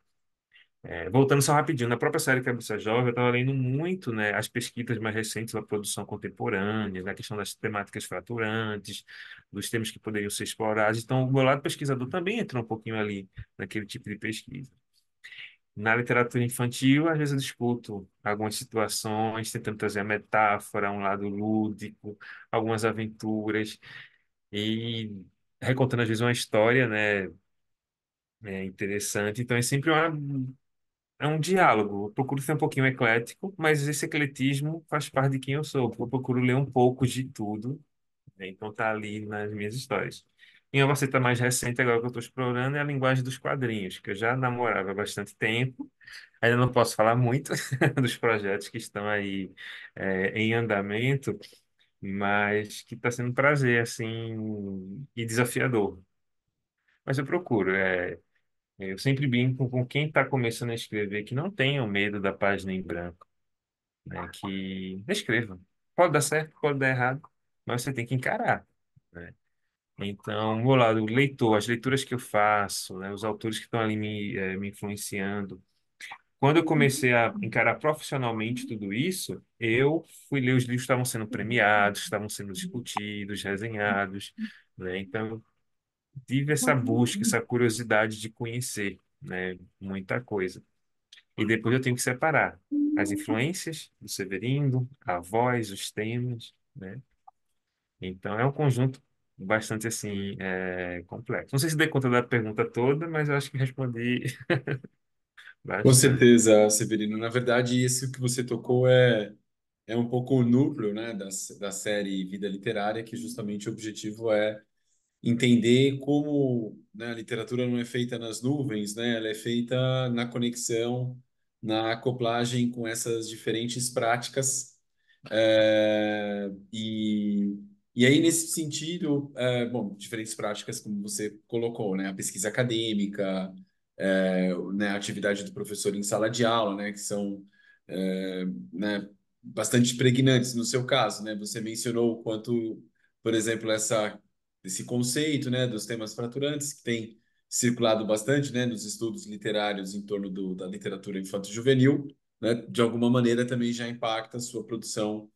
Voltando só rapidinho, na própria série Cabeça Jovem, eu estava lendo muito, né, as pesquisas mais recentes da produção contemporânea, da questão das temáticas fraturantes, dos temas que poderiam ser explorados. Então, o meu lado pesquisador também entrou um pouquinho ali naquele tipo de pesquisa. Na literatura infantil, às vezes eu discuto algumas situações, tentando trazer a metáfora, um lado lúdico, algumas aventuras, e recontando às vezes uma história, né, interessante. Então, é um diálogo. Eu procuro ser um pouquinho eclético, mas esse ecletismo faz parte de quem eu sou. Eu procuro ler um pouco de tudo, né? Então tá ali nas minhas histórias. E uma faceta mais recente agora que eu estou explorando é a linguagem dos quadrinhos, que eu já namorava há bastante tempo. Ainda não posso falar muito dos projetos que estão aí em andamento, mas que está sendo um prazer, assim, e desafiador. Mas eu procuro. Eu sempre brinco com quem está começando a escrever que não tenha medo da página em branco, né? Que escreva. Pode dar certo, pode dar errado, mas você tem que encarar, né? Então, vou lá, o leitor, as leituras que eu faço, né? Os autores que estão ali me influenciando. Quando eu comecei a encarar profissionalmente tudo isso, eu fui ler os livros que estavam sendo premiados, estavam sendo discutidos, resenhados, né? Então, tive essa busca, essa curiosidade de conhecer, né? Muita coisa. E depois eu tenho que separar as influências do Severino, a voz, os temas, né? Então é um conjunto bastante assim complexo. Não sei se dei conta da pergunta toda, mas eu acho que respondi Com bastante. certeza, Severino. Na verdade, isso que você tocou é um pouco o núcleo, né, da série Vida Literária, que justamente o objetivo é entender como, né, a literatura não é feita nas nuvens, né, ela é feita na conexão, na acoplagem com essas diferentes práticas. E aí, nesse sentido, bom, diferentes práticas, como você colocou, né, a pesquisa acadêmica, né, a atividade do professor em sala de aula, né, que são, né, bastante pregnantes no seu caso, né, você mencionou o quanto, por exemplo, esse conceito, né, dos temas fraturantes que tem circulado bastante, né, nos estudos literários em torno da literatura infanto-juvenil, né, de alguma maneira também já impacta a sua produção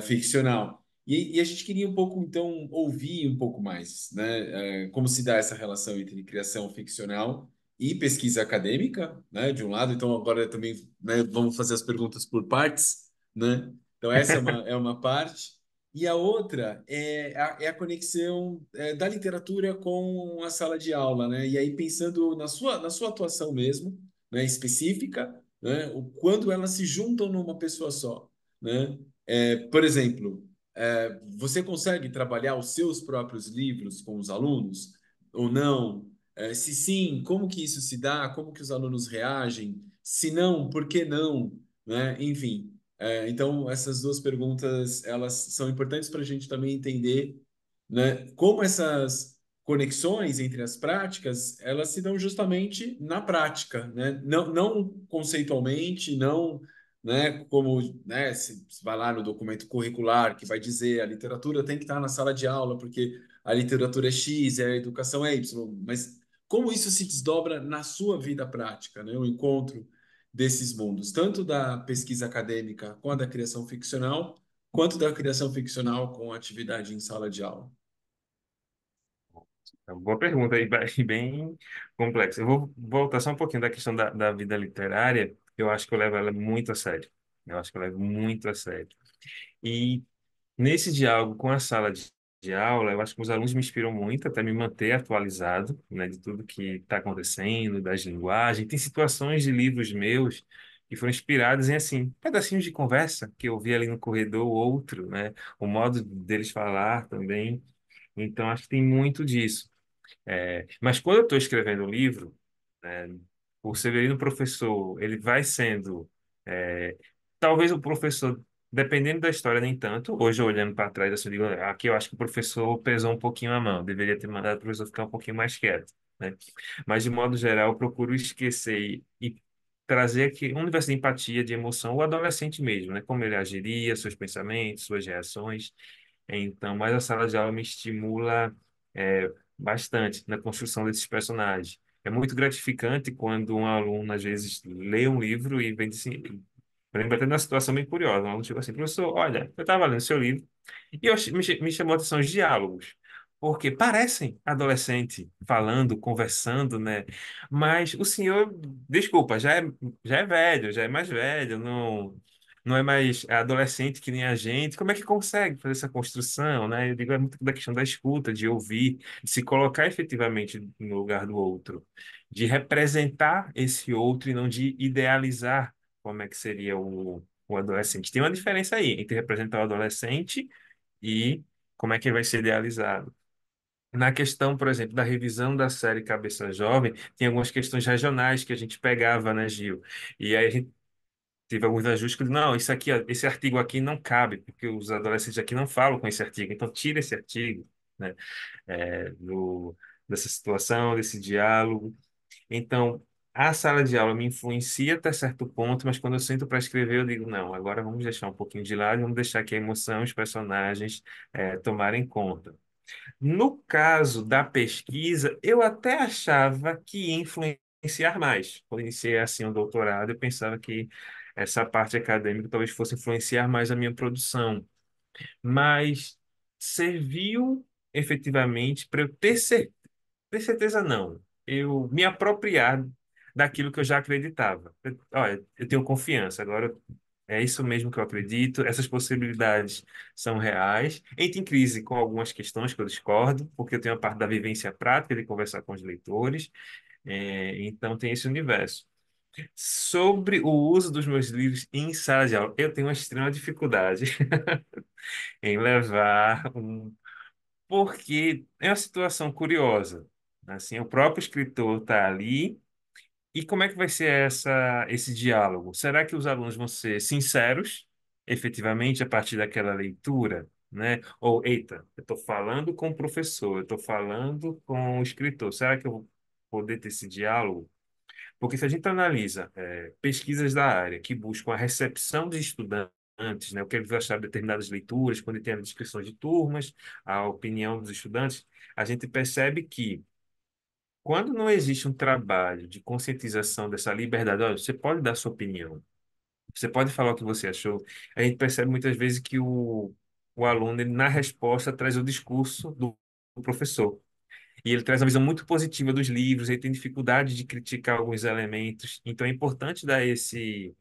ficcional. E a gente queria um pouco, então, ouvir um pouco mais, né, como se dá essa relação entre criação ficcional e pesquisa acadêmica, né, de um lado. Então, agora também, né, vamos fazer as perguntas por partes, né? Então, essa é uma parte. E a outra é a conexão da literatura com a sala de aula, né? E aí, pensando na sua atuação mesmo, né, específica, né, o quando elas se juntam numa pessoa só, né? Por exemplo, você consegue trabalhar os seus próprios livros com os alunos ou não? Se sim, como que isso se dá? Como que os alunos reagem? Se não, por que não? Né? Enfim, então essas duas perguntas elas são importantes para a gente também entender, né, como essas conexões entre as práticas elas se dão justamente na prática, né? Não conceitualmente, não, né, como, né, se vai lá no documento curricular que vai dizer a literatura tem que estar na sala de aula porque a literatura é X e a educação é Y, mas como isso se desdobra na sua vida prática, né, o encontro desses mundos, tanto da pesquisa acadêmica com a da criação ficcional, quanto da criação ficcional com a atividade em sala de aula. É uma boa pergunta e bem complexa. Eu vou voltar só um pouquinho da questão da vida literária. Eu acho que eu levo ela muito a sério. Eu acho que eu levo muito a sério. E nesse diálogo com a sala de aula, eu acho que os alunos me inspiram muito até me manter atualizado, né, de tudo que está acontecendo, das linguagens. Tem situações de livros meus que foram inspirados em, assim, pedacinhos de conversa que eu vi ali no corredor, outro, né, o modo deles falar também. Então, acho que tem muito disso. Mas quando eu estou escrevendo um livro, né, o Severino professor, ele vai sendo, é, talvez o professor, dependendo da história, nem tanto. Hoje, olhando para trás, assim, eu digo, aqui eu acho que o professor pesou um pouquinho a mão, deveria ter mandado o professor ficar um pouquinho mais quieto, né? Mas, de modo geral, eu procuro esquecer e trazer aqui um universo de empatia, de emoção, o adolescente mesmo, né? Como ele agiria, seus pensamentos, suas reações. Então, mas a sala de aula me estimula bastante na construção desses personagens. É muito gratificante quando um aluno, às vezes, lê um livro e vem assim. Eu lembro até de uma situação bem curiosa. Um aluno chegou assim, professor, olha, eu estava lendo seu livro e me chamou a atenção os diálogos. Porque parecem adolescente falando, conversando, né? Mas o senhor, desculpa, já é velho, já é mais velho, não é mais adolescente que nem a gente. Como é que consegue fazer essa construção, né? Eu digo, é muito da questão da escuta, de ouvir, de se colocar efetivamente no lugar do outro, de representar esse outro e não de idealizar como é que seria o adolescente. Tem uma diferença aí entre representar o adolescente e como é que ele vai ser idealizado. Na questão, por exemplo, da revisão da série Cabeça Jovem, tem algumas questões regionais que a gente pegava, né, Gil? E aí a gente teve alguns ajustes que, não, isso aqui, ó, esse artigo aqui não cabe, porque os adolescentes aqui não falam com esse artigo, então tira esse artigo, né, dessa situação, desse diálogo. Então, a sala de aula me influencia até certo ponto, mas quando eu sento para escrever, eu digo, não, agora vamos deixar um pouquinho de lado, vamos deixar que a emoção, os personagens, tomarem conta. No caso da pesquisa, eu até achava que ia influenciar mais. Quando iniciei assim o doutorado, eu pensava que essa parte acadêmica talvez fosse influenciar mais a minha produção, mas serviu efetivamente para eu ter certeza não, eu me apropriar daquilo que eu já acreditava. Olha, eu tenho confiança, agora é isso mesmo que eu acredito, essas possibilidades são reais. Entro em crise com algumas questões que eu discordo, porque eu tenho a parte da vivência prática de conversar com os leitores, então tem esse universo. Sobre o uso dos meus livros em sala de aula, eu tenho uma extrema dificuldade em levar porque é uma situação curiosa. Assim, o próprio escritor está ali. E como é que vai ser esse diálogo? Será que os alunos vão ser sinceros, efetivamente, a partir daquela leitura, né? Ou, eita, eu estou falando com o professor, eu estou falando com o escritor. Será que eu vou poder ter esse diálogo? Porque se a gente analisa pesquisas da área que buscam a recepção dos estudantes, né, o que eles acharam de determinadas leituras, quando tem as descrições de turmas, a opinião dos estudantes, a gente percebe que quando não existe um trabalho de conscientização dessa liberdade, olha, você pode dar sua opinião, você pode falar o que você achou, a gente percebe muitas vezes que o aluno, ele, na resposta, traz o discurso do professor. E ele traz uma visão muito positiva dos livros, ele tem dificuldade de criticar alguns elementos, então é importante dar esse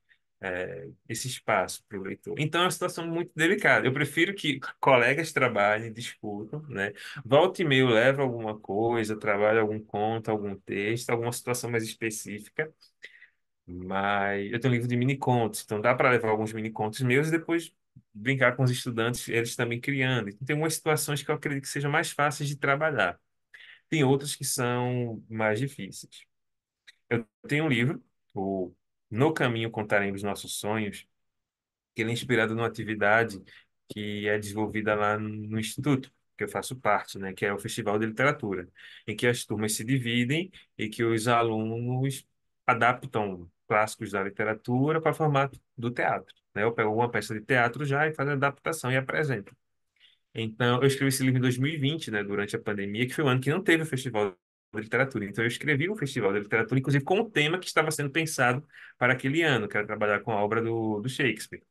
espaço para o leitor. Então é uma situação muito delicada. Eu prefiro que colegas trabalhem, discutam, né? Volta e meia eu levo alguma coisa, trabalho algum conto, algum texto, alguma situação mais específica, mas eu tenho um livro de mini contos, então dá para levar alguns mini contos meus e depois brincar com os estudantes, eles também criando. Então, tem algumas situações que eu acredito que sejam mais fáceis de trabalhar. Tem outras que são mais difíceis. Eu tenho um livro, o No Caminho Contaremos Nossos Sonhos, que ele é inspirado numa atividade que é desenvolvida lá no Instituto, que eu faço parte, né, que é o Festival de Literatura, em que as turmas se dividem e que os alunos adaptam clássicos da literatura para formato do teatro. Né? Eu pego uma peça de teatro já e faço a adaptação e apresento. Então, eu escrevi esse livro em 2020, né, durante a pandemia, que foi um ano que não teve o Festival de Literatura. Então, eu escrevi o Festival de Literatura, inclusive com o tema que estava sendo pensado para aquele ano, que era trabalhar com a obra do Shakespeare.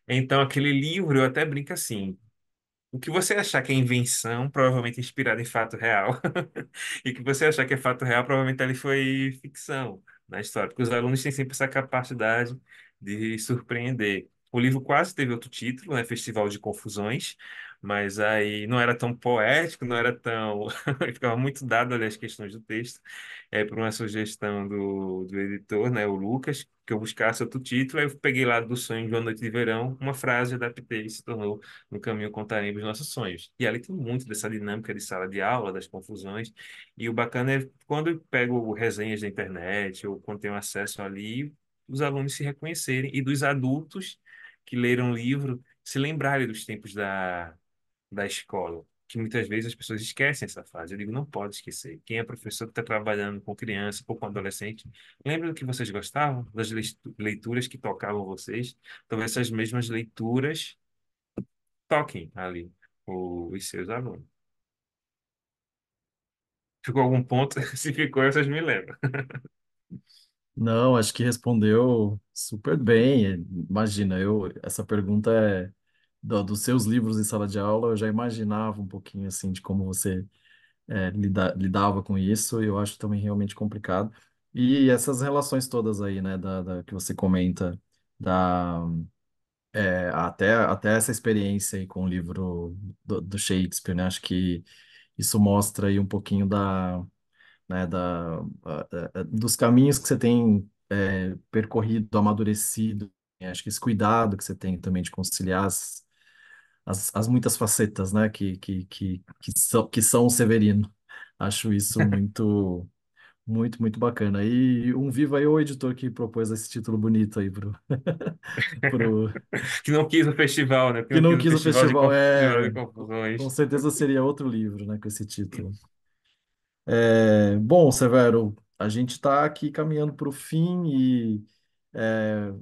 Então, aquele livro, eu até brinco assim, o que você achar que é invenção, provavelmente inspirado em fato real. E o que você achar que é fato real, provavelmente ali foi ficção na história. Porque os alunos têm sempre essa capacidade de surpreender. O livro quase teve outro título, né? Festival de Confusões, mas aí não era tão poético, não era tão. Ficava muito dado ali as questões do texto. Por uma sugestão do editor, né? O Lucas, que eu buscasse outro título. Aí eu peguei lá do Sonho de uma Noite de Verão, uma frase, adaptei e se tornou No Caminho Contaremos Nossos Sonhos. E ali tem muito dessa dinâmica de sala de aula, das confusões. E o bacana é quando eu pego resenhas da internet ou quando tenho acesso ali, os alunos se reconhecerem e dos adultos que leram o livro se lembrarem dos tempos da escola. que muitas vezes as pessoas esquecem essa fase. Eu digo, não pode esquecer. Quem é professor que está trabalhando com criança ou com adolescente, lembra do que vocês gostavam, das leituras que tocavam vocês? Então, essas mesmas leituras toquem ali os seus alunos. Ficou algum ponto? Se ficou, vocês me lembram. Não, acho que respondeu super bem. Imagina, essa pergunta é dos seus livros em sala de aula, eu já imaginava um pouquinho assim de como você lidava com isso, e eu acho também realmente complicado. E essas relações todas aí, né, que você comenta, da, até essa experiência aí com o livro do Shakespeare, né, acho que isso mostra aí um pouquinho né, dos caminhos que você tem percorrido, amadurecido, né, acho que esse cuidado que você tem também de conciliar as muitas facetas, né, que são o Severino. Acho isso muito, muito, muito bacana. E um viva aí o editor que propôs esse título bonito aí pro, Que não quis o festival, né? Que que não não quis o quis o festival festival. festival de Com confusões. certeza seria outro livro, né, com esse título. Bom, Severo, a gente está aqui caminhando para o fim e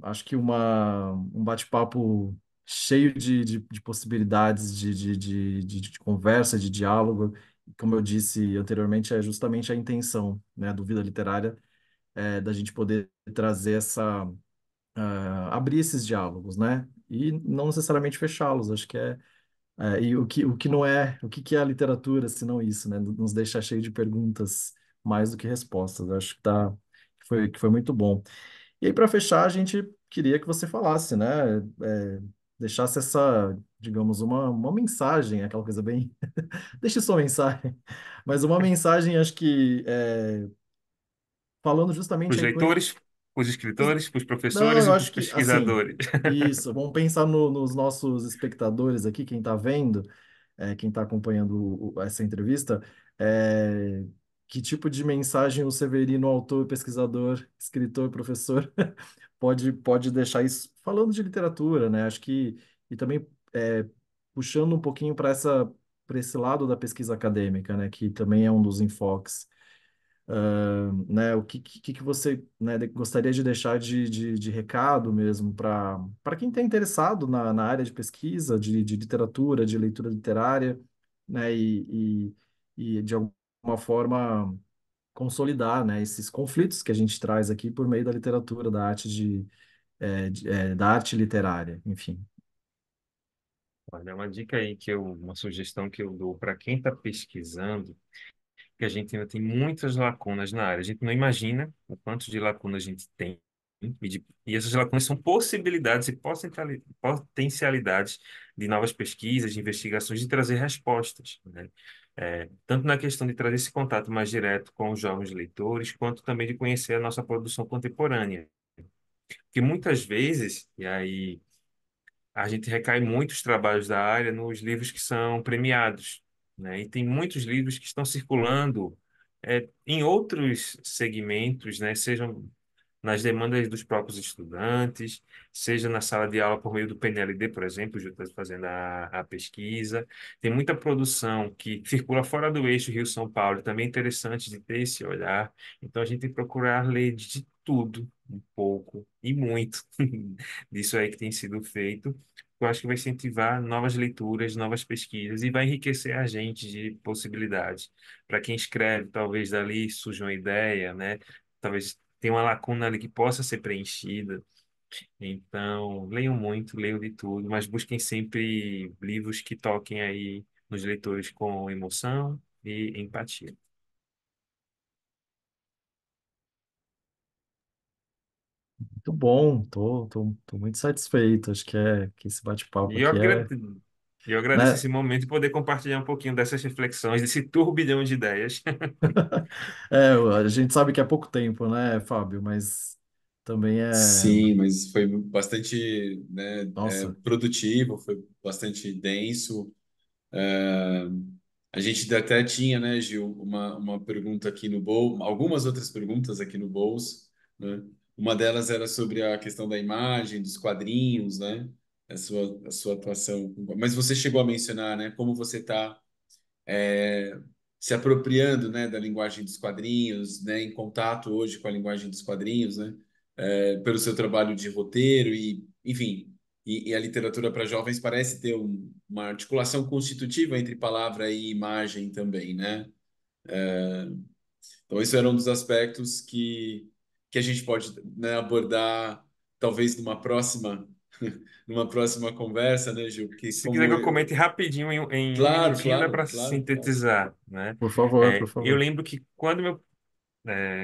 acho que um bate-papo cheio de possibilidades de conversa, de diálogo. Como eu disse anteriormente, é justamente a intenção, né, do Vida Literária, da gente poder trazer abrir esses diálogos, né? E não necessariamente fechá-los. Acho que e o que não é, o que que é a literatura, se não isso, né? Nos deixar cheio de perguntas mais do que respostas. Eu acho que foi muito bom. E aí, para fechar, a gente queria que você falasse, né? Deixasse digamos, uma mensagem, aquela coisa bem. Deixe sua mensagem, mas uma mensagem, acho que falando Para justamente os aí com. leitores, para os escritores, para os Não, professores eu e para os acho que, assim, pesquisadores. isso, vamos pensar nos nossos espectadores aqui, quem está vendo, quem está acompanhando essa entrevista, é, que tipo de mensagem o Severino, autor, pesquisador, escritor, professor, pode deixar isso, falando de literatura, né? Acho que, e também puxando um pouquinho para esse lado da pesquisa acadêmica, né? Que também é um dos enfoques né, o que você, né, gostaria de deixar de recado mesmo para quem está interessado na área de pesquisa, de literatura, de leitura literária, né, e de alguma forma consolidar, né, esses conflitos que a gente traz aqui por meio da literatura, da arte da arte literária, enfim. Olha, uma dica aí uma sugestão que eu dou para quem está pesquisando, que a gente ainda tem muitas lacunas na área. A gente não imagina o quanto de lacunas a gente tem. E essas lacunas são possibilidades e potencialidades de novas pesquisas, de investigações, de trazer respostas, né? Tanto na questão de trazer esse contato mais direto com os jovens leitores, quanto também de conhecer a nossa produção contemporânea. Porque muitas vezes, e aí a gente recai muitos trabalhos da área nos livros que são premiados, né? E tem muitos livros que estão circulando em outros segmentos, né? Sejam nas demandas dos próprios estudantes, seja na sala de aula por meio do PNLD, por exemplo, já está fazendo a pesquisa. Tem muita produção que circula fora do eixo Rio-São Paulo, também é interessante de ter esse olhar. Então, a gente tem que procurar ler de tudo, um pouco e muito disso aí que tem sido feito. Eu acho que vai incentivar novas leituras, novas pesquisas e vai enriquecer a gente de possibilidades. Para quem escreve, talvez dali surja uma ideia, né? Talvez tenha uma lacuna ali que possa ser preenchida. Então, leiam muito, leiam de tudo, mas busquem sempre livros que toquem aí nos leitores com emoção e empatia. Muito bom, tô muito satisfeito. Acho que esse bate-papo E eu aqui agradeço, eu agradeço né? esse momento de poder compartilhar um pouquinho dessas reflexões, desse turbilhão de ideias. A gente sabe que é pouco tempo, né, Fábio? Mas também Sim, mas foi bastante, né, nossa, produtivo, foi bastante denso. É, a gente até tinha, né, Gil, uma pergunta aqui no bolso, algumas outras perguntas aqui no bolso, né? Uma delas era sobre a questão da imagem, dos quadrinhos, né? A sua atuação. Mas você chegou a mencionar, né, como você está se apropriando, né, da linguagem dos quadrinhos, né, em contato hoje com a linguagem dos quadrinhos, né, pelo seu trabalho de roteiro e, enfim, e a literatura para jovens parece ter uma articulação constitutiva entre palavra e imagem também, né? Então, isso era um dos aspectos que a gente pode, né, abordar talvez numa próxima conversa, né, Gil? Porque Se quiser como que eu eu... comente rapidinho, em um Claro, minutinho, dá claro, para claro, claro. sintetizar, né? Por favor, por Eu favor. lembro que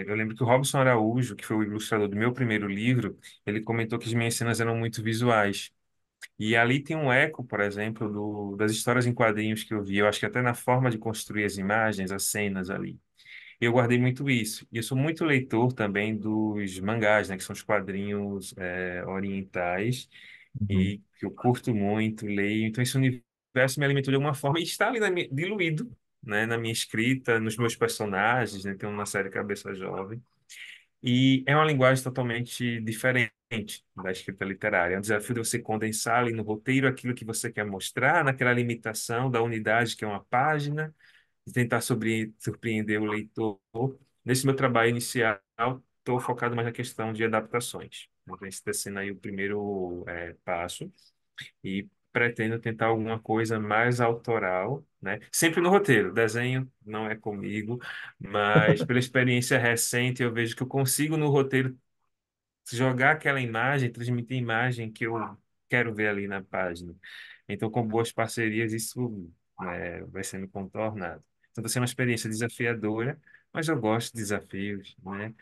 eu lembro que o Robson Araújo, que foi o ilustrador do meu primeiro livro, ele comentou que as minhas cenas eram muito visuais. E ali tem um eco, por exemplo, das histórias em quadrinhos que eu vi. Eu acho que até na forma de construir as imagens, as cenas ali. Eu guardei muito isso. E eu sou muito leitor também dos mangás, né, que são os quadrinhos orientais, Uhum. e que eu curto muito, leio. Então, esse universo me alimentou de alguma forma e está ali diluído, né, na minha escrita, nos meus personagens, né, tem uma série Cabeça Jovem. E é uma linguagem totalmente diferente da escrita literária. É um desafio de você condensar ali no roteiro aquilo que você quer mostrar, naquela limitação da unidade que é uma página, e tentar surpreender o leitor. Nesse meu trabalho inicial, estou focado mais na questão de adaptações. Então, esse está sendo aí o primeiro passo e pretendo tentar alguma coisa mais autoral, né? Sempre no roteiro. Desenho não é comigo, mas pela experiência recente eu vejo que eu consigo no roteiro jogar aquela imagem, transmitir a imagem que eu quero ver ali na página. Então, com boas parcerias, isso vai sendo contornado. Então, vai ser uma experiência desafiadora, mas eu gosto de desafios, né?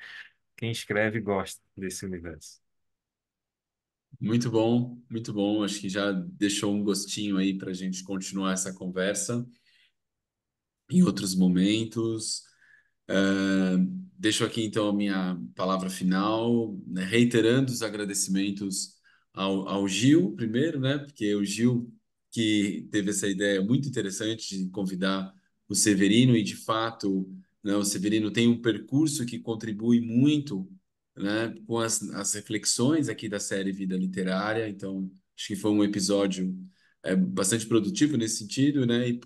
Quem escreve gosta desse universo. Muito bom, muito bom. Acho que já deixou um gostinho aí para a gente continuar essa conversa em outros momentos. Ah, deixo aqui então a minha palavra final, né, reiterando os agradecimentos ao Gil, primeiro, né, porque o Gil que teve essa ideia muito interessante de convidar o Severino, e de fato, né, o Severino tem um percurso que contribui muito, né, com as reflexões aqui da série Vida Literária, então acho que foi um episódio bastante produtivo nesse sentido, né, e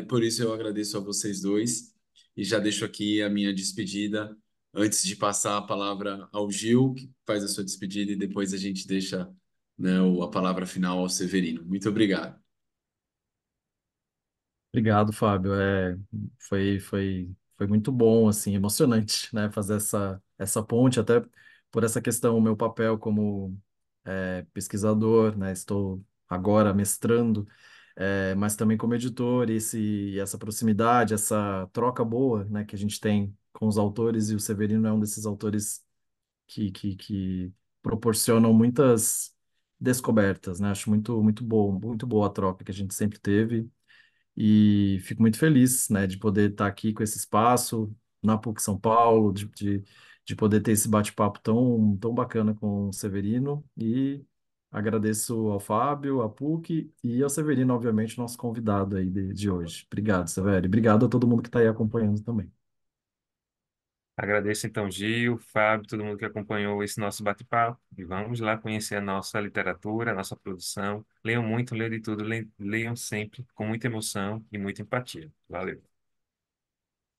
por isso eu agradeço a vocês dois. E já deixo aqui a minha despedida, antes de passar a palavra ao Gil, que faz a sua despedida, e depois a gente deixa, né, a palavra final ao Severino. Muito obrigado. Obrigado, Fábio. Foi muito bom, assim, emocionante, né, fazer essa ponte, até por essa questão, o meu papel como pesquisador, né, estou agora mestrando, mas também como editor, essa proximidade, essa troca boa, né, que a gente tem com os autores, e o Severino é um desses autores que proporcionam muitas descobertas, né? Acho muito bom, muito boa a troca que a gente sempre teve. E fico muito feliz, né, de poder estar aqui com esse espaço na PUC São Paulo, de poder ter esse bate-papo tão bacana com o Severino. E agradeço ao Fábio, à PUC e ao Severino, obviamente, nosso convidado aí de hoje. Obrigado, Severo. E obrigado a todo mundo que está aí acompanhando também. Agradeço então, Gil, Fábio, todo mundo que acompanhou esse nosso bate-papo. E vamos lá conhecer a nossa literatura, a nossa produção. Leiam muito, leiam de tudo, leiam sempre com muita emoção e muita empatia. Valeu.